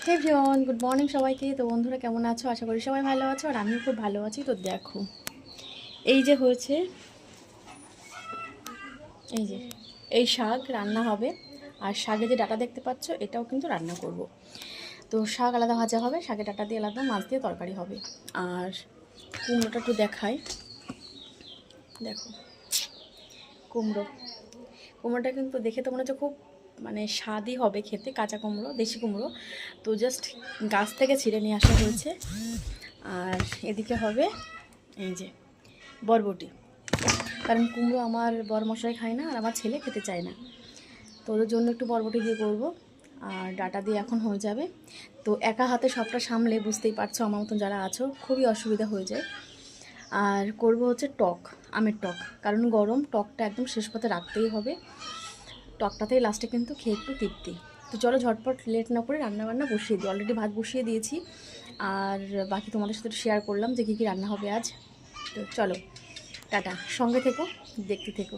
হে everyone, good morning সবাইকে। তো বন্ধুরা কেমন আছো? আশা করি সবাই ভালো আছো, আর আমিও খুব ভালো আছি। তো দেখো, এই যে হয়েছে, এই যে এই শাক রান্না হবে। আর শাকে যে ডাটা দেখতে পাচ্ছ, এটাও কিন্তু রান্না করব। তো শাক আলাদা ভাজা হবে, শাকের ডাটা দিয়ে আলাদা, মাছ দিয়ে তরকারি হবে। আর কুমড়োটা একটু দেখাই, দেখো কুমড়ো। কুমড়োটা কিন্তু দেখে তো মনে হচ্ছে খুব মানে স্বাদই হবে খেতে, কাঁচা কুমড়ো, দেশি কুমড়ো। তো জাস্ট গাছ থেকে ছিঁড়ে নিয়ে আসা হয়েছে। আর এদিকে হবে এই যে বরবটি, কারণ কুমড়ো আমার বর মশাই খায় না, আর আমার ছেলে খেতে চায় না। তো ওদের জন্য একটু বরবটি দিয়ে করব। আর ডাটা দিয়ে এখন হয়ে যাবে। তো একা হাতে সবটা সামলে, বুঝতেই পারছো আমার মতন যারা আছো, খুবই অসুবিধা হয়ে যায়। আর করব হচ্ছে টক, আমের টক, কারণ গরম, টকটা একদম শেষ পাতে রাখতেই হবে। টকটাতেই লাস্টে কিন্তু খেয়ে একটু তৃপ্তি। তো চলো ঝটপট লেট না করে রান্নাবান্না বসিয়ে দিই। অলরেডি ভাত বসিয়ে দিয়েছি। আর বাকি তোমাদের সাথে শেয়ার করলাম যে কী কী রান্না হবে আজ। তো চলো, টাটা, সঙ্গে থেকো, দেখতে থেকো।